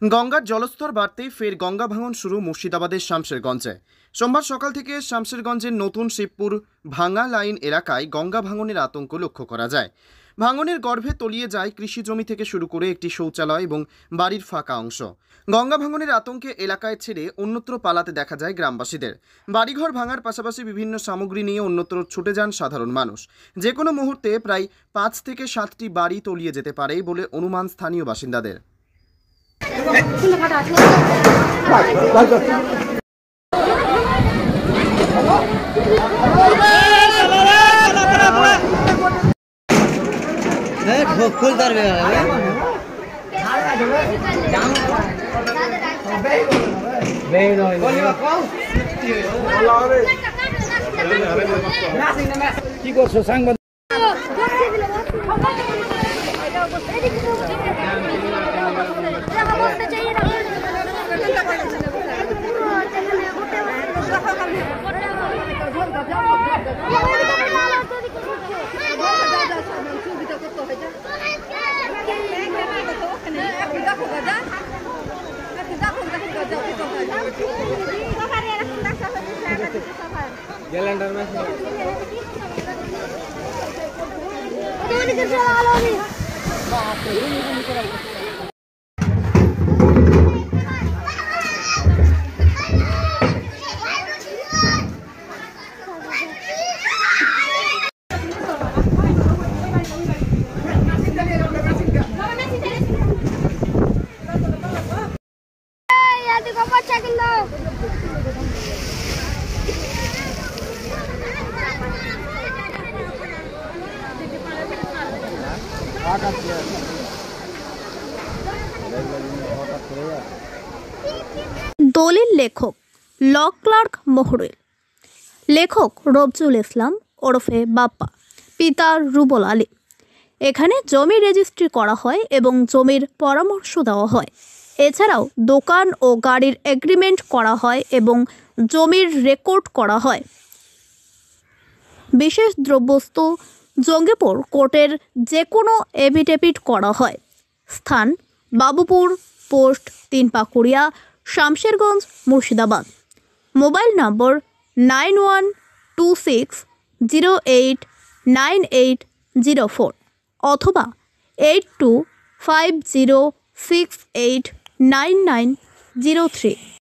গঙ্গার জলস্তর বাড়তেই ফের গঙ্গা ভাঙন শুরু মুর্শিদাবাদের শামশেরগঞ্জে। সোমবার সকাল থেকে শামশেরগঞ্জের নতুন শিবপুর ভাঙা লাইন এলাকায় গঙ্গা ভাঙনের আতঙ্ক লক্ষ্য করা যায়। ভাঙনের গর্ভে তলিয়ে যায় কৃষি জমি থেকে শুরু করে একটি শৌচালয় এবং বাড়ির ফাঁকা অংশ। গঙ্গা ভাঙনের আতঙ্কে এলাকায় ছেড়ে অন্যত্র পালাতে দেখা যায় গ্রামবাসীদের। বাড়িঘর ভাঙার পাশাপাশি বিভিন্ন সামগ্রী নিয়ে অন্যত্র ছুটে যান সাধারণ মানুষ। যে কোনো মুহূর্তে প্রায় 5 থেকে 7টি বাড়ি তলিয়ে যেতে পারে বলে অনুমান স্থানীয় বাসিন্দাদের। কি করছো সাংবাদিক? গ্যালেন্ডার में দলিল লেখক ল ক্লার্ক মহরুল। লেখক রবজুল ইসলাম ওরফে বাপ্পা, পিতা রুবল আলী। এখানে জমি রেজিস্ট্রি করা হয় এবং জমির পরামর্শ দেওয়া হয়। এছাড়াও দোকান ও গাড়ির এগ্রিমেন্ট করা হয় এবং জমির রেকর্ড করা হয়। বিশেষ দ্রব্যস্তু জঙ্গিপুর কোর্টের যে কোনো এফিডেভিট করা হয়। স্থান বাবুপুর, পোস্ট 3 পাকুড়িয়া, শামশেরগঞ্জ, মুর্শিদাবাদ। মোবাইল নম্বর 9126089804 অথবা 8250689903।